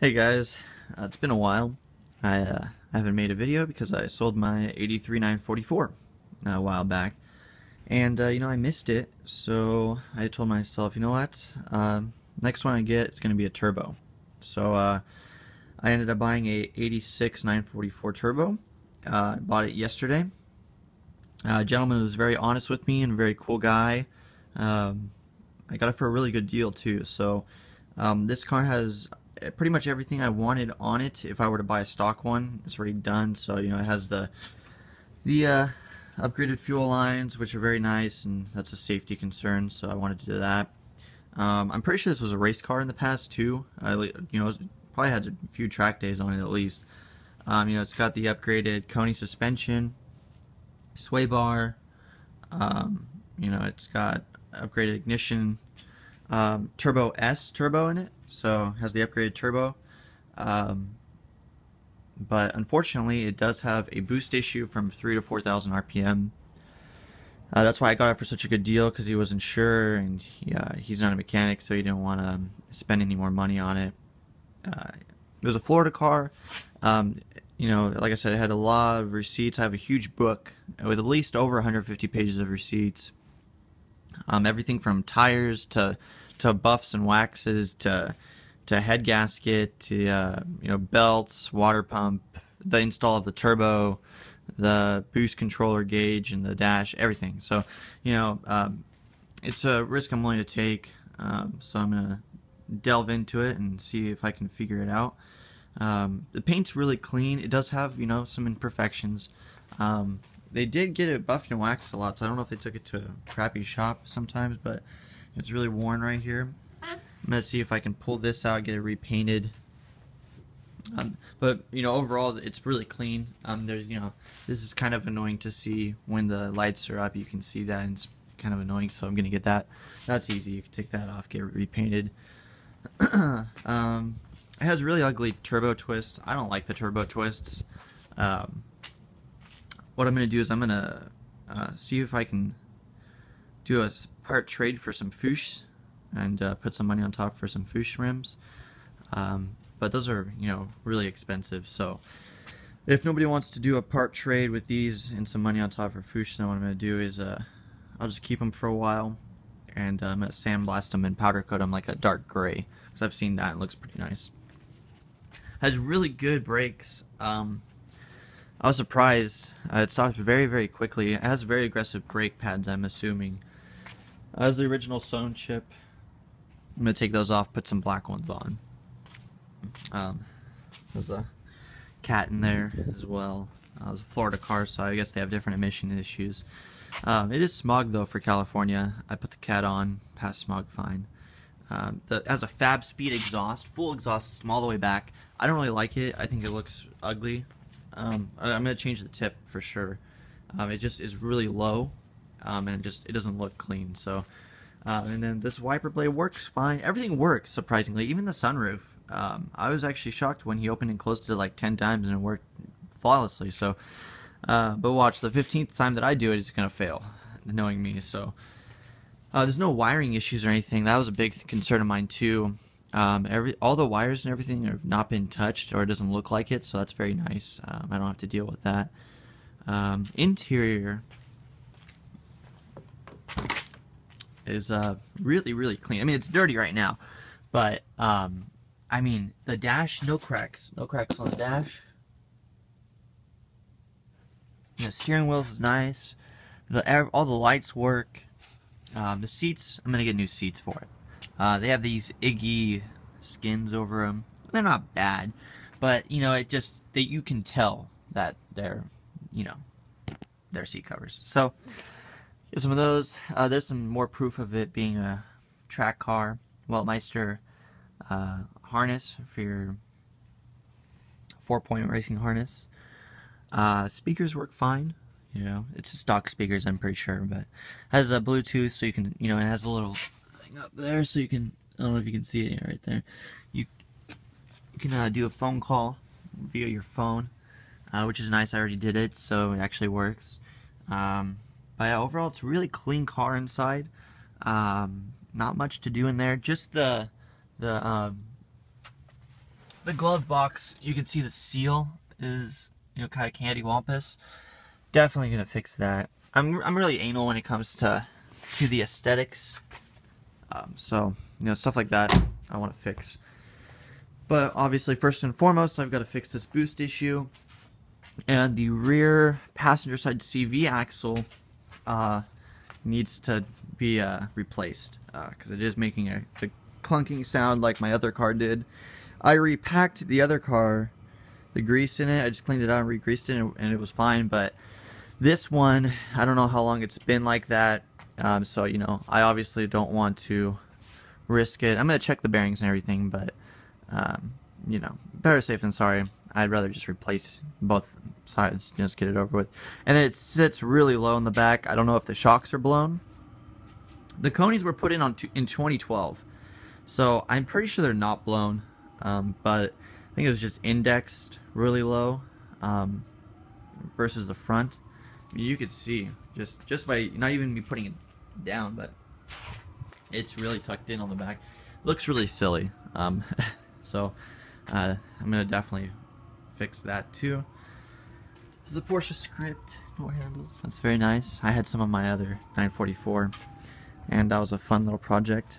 Hey guys, it's been a while. I haven't made a video because I sold my 83 944 a while back, and I missed it. So I told myself, you know what? Next one I get, it's gonna be a turbo. So I ended up buying a 86 944 turbo. I bought it yesterday. Gentleman was very honest with me and a very cool guy. I got it for a really good deal too. So this car has pretty much everything I wanted on it. If I were to buy a stock one, it's already done. So it has the upgraded fuel lines, which are very nice, and that's a safety concern. So I wanted to do that. I'm pretty sure this was a race car in the past too. Probably had a few track days on it at least. It's got the upgraded Coney suspension, sway bar. It's got upgraded ignition, turbo S turbo in it, so it has the upgraded turbo. But unfortunately, it does have a boost issue from 3 to 4,000 RPM. That's why I got it for such a good deal, because he wasn't sure, and he's not a mechanic, so he didn't want to spend any more money on it. It was a Florida car. Like I said, it had a lot of receipts. I have a huge book with at least over 150 pages of receipts. Everything from tires to buffs and waxes to head gasket to belts, water pump, the install of the turbo, the boost controller gauge, and the dash, everything. So it's a risk I'm willing to take. So I'm gonna delve into it and see if I can figure it out. The paint's really clean. It does have some imperfections. They did get it buffed and waxed a lot, so I don't know if they took it to a crappy shop sometimes, but it's really worn right here. I'm gonna see if I can pull this out, get it repainted. But overall, it's really clean. This is kind of annoying to see when the lights are up. You can see that, and it's kind of annoying. So I'm gonna get that. That's easy. You can take that off, get it repainted. It has really ugly turbo twists. I don't like the turbo twists. What I'm going to do is I'm going to see if I can do a part trade for some Fouche and put some money on top for some Fouche rims. But those are, really expensive. So if nobody wants to do a part trade with these and some money on top for Fouche, then what I'm going to do is I'll just keep them for a while, and I'm going to sandblast them and powder coat them like a dark gray, because I've seen that and it looks pretty nice. Has really good brakes. I was surprised. It stopped very, very quickly. It has very aggressive brake pads, I'm assuming. It has the original sewn chip. I'm going to take those off, put some black ones on. There's a cat in there as well. It was a Florida car, so I guess they have different emission issues. It is smog, though, for California. I put the cat on, passed smog fine. It has a Fab Speed exhaust, full exhaust system all the way back. I don't really like it. I think it looks ugly. I'm gonna change the tip for sure. It just is really low, and it doesn't look clean. So, and then this wiper blade works fine. Everything works surprisingly, even the sunroof. I was actually shocked when he opened and closed it like 10 times and it worked flawlessly. So, but watch, the 15th time that I do it, it's gonna fail, knowing me. So. There's no wiring issues or anything. That was a big concern of mine too. All the wires and everything have not been touched, or it doesn't look like it, so that's very nice. I don't have to deal with that. Interior is really, really clean. I mean, it's dirty right now, but I mean, the dash, no cracks on the dash. The steering wheel is nice. All the lights work. The seats, I'm gonna get new seats for it. They have these Iggy skins over them. They're not bad, but you can tell that they're seat covers. So get some of those. There's some more proof of it being a track car. Weltmeister harness for your 4-point racing harness. Speakers work fine. It's stock speakers, I'm pretty sure, but it has a Bluetooth, so you can, it has a little thing up there, so you can, I don't know if you can see it right there. You can do a phone call via your phone, which is nice. I already did it, so it actually works. But yeah, overall, it's a really clean car inside. Not much to do in there. Just the the glove box, you can see the seal is, you know, kind of candy wampus. Definitely gonna fix that. I'm really anal when it comes to the aesthetics. So, you know, stuff like that I want to fix. But obviously, first and foremost, I've got to fix this boost issue. And the rear passenger side CV axle needs to be replaced because it is making a clunking sound like my other car did. I repacked the other car, the grease in it. I just cleaned it out and re-greased it, and it was fine. But this one, I don't know how long it's been like that. So, you know, I obviously don't want to risk it. I'm going to check the bearings and everything, but, you know, better safe than sorry. I'd rather just replace both sides, just get it over with. And then it sits really low in the back. I don't know if the shocks are blown. The conies were put in in 2012, so I'm pretty sure they're not blown, but I think it was just indexed really low versus the front. I mean, you could see just by not even me putting it down, but it's really tucked in on the back. Looks really silly. So I'm gonna definitely fix that too. This is a Porsche script door handles. That's very nice. I had some on my other 944, and that was a fun little project.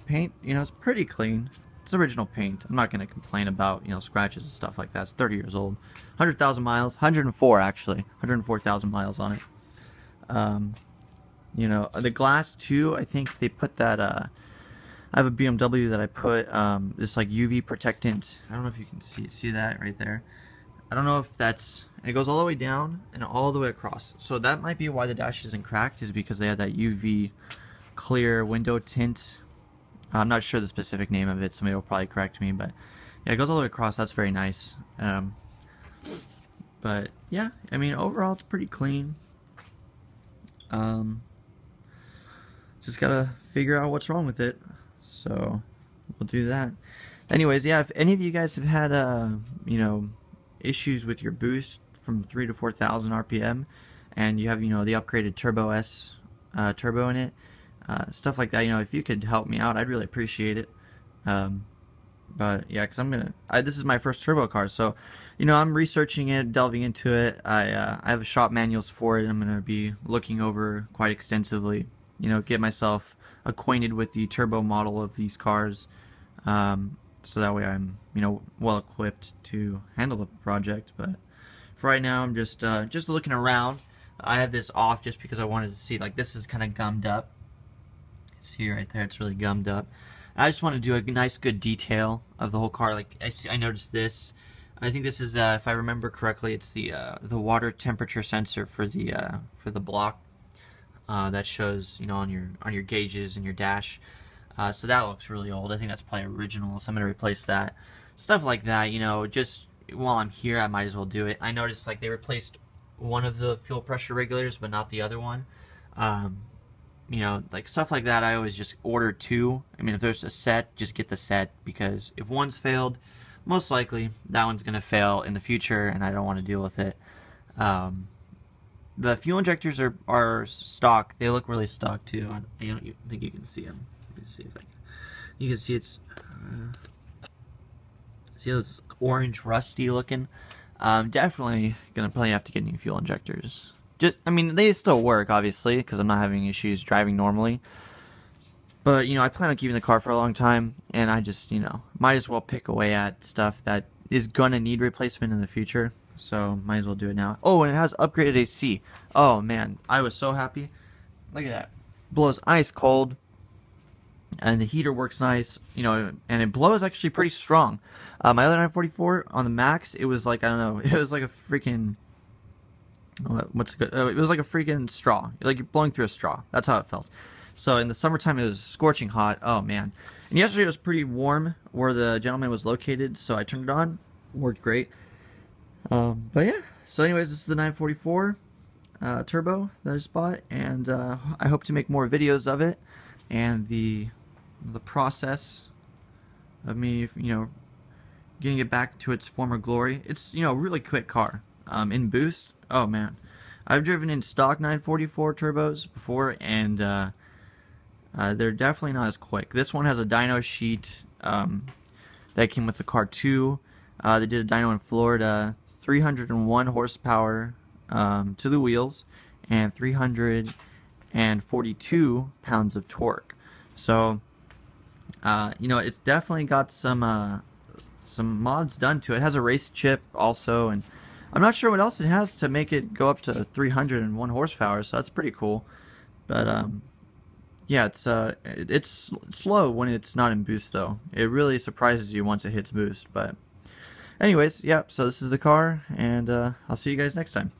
Paint, you know, it's pretty clean. It's original paint. I'm not gonna complain about, you know, scratches and stuff like that. It's 30 years old, 100,000 miles, 104 actually, 104,000 miles on it. You know, the glass too. I think they put that. I have a BMW that I put this like UV protectant. I don't know if you can see that right there. I don't know if that's. It goes all the way down and all the way across. So that might be why the dash isn't cracked, is because they had that UV clear window tint. I'm not sure the specific name of it. Somebody will probably correct me, but yeah, it goes all the way across. That's very nice. But yeah, I mean, overall it's pretty clean. Just gotta figure out what's wrong with it. So we'll do that. Anyways, yeah, if any of you guys have had you know, issues with your boost from 3 to 4,000 RPM, and you have, you know, the upgraded Turbo S turbo in it, stuff like that, you know, if you could help me out, I'd really appreciate it. But yeah, because this is my first turbo car, so, you know, I'm researching it, delving into it. I have shop manuals for it. I'm gonna be looking over quite extensively, you know, get myself acquainted with the turbo model of these cars, so that way I'm, you know, well equipped to handle the project. But for right now, I'm just looking around. I have this off just because I wanted to see, like, this is kind of gummed up. See right there, it's really gummed up. I just want to do a nice good detail of the whole car. Like, I noticed this. I think this is, if I remember correctly, it's the water temperature sensor for the block. That shows, you know, on your gauges and your dash. So that looks really old. I think that's probably original, so I'm gonna replace that. Stuff like that, you know. Just while I'm here, I might as well do it. I noticed, like, they replaced one of the fuel pressure regulators, but not the other one. You know, like, stuff like that. I always just order two. I mean, if there's a set, just get the set, because if one's failed, most likely that one's gonna fail in the future, and I don't want to deal with it. The fuel injectors are stock. They look really stock too. I don't think you can see them. Let me see if I can. You can see it's see those orange rusty looking. Definitely gonna probably have to get new fuel injectors. I mean, they still work, obviously, because I'm not having issues driving normally. But, you know, I plan on keeping the car for a long time, and I just, you know, might as well pick away at stuff that is gonna need replacement in the future. So, might as well do it now. Oh, and it has upgraded AC. Oh, man, I was so happy. Look at that. Blows ice cold, and the heater works nice, you know, and it blows actually pretty strong. My other 944, on the max, it was like, I don't know, it was like a freaking... what's good? It was like a freaking straw, like you're blowing through a straw. That's how it felt. So in the summertime, it was scorching hot. Oh man! And yesterday it was pretty warm where the gentleman was located, so I turned it on. Worked great. But yeah. So anyways, this is the 944 turbo that I just bought, and I hope to make more videos of it and the process of me, you know, getting it back to its former glory. It's, you know, a really quick car. In boost. Oh man, I've driven in stock 944 turbos before, and they're definitely not as quick. This one has a dyno sheet that came with the car too. They did a dyno in Florida, 301 horsepower to the wheels, and 342 pounds of torque. So, you know, it's definitely got some mods done to it. It has a race chip also, and I'm not sure what else it has to make it go up to 301 horsepower. So that's pretty cool. But yeah, it's slow when it's not in boost though. It really surprises you once it hits boost. But anyways, yeah. So this is the car, and I'll see you guys next time.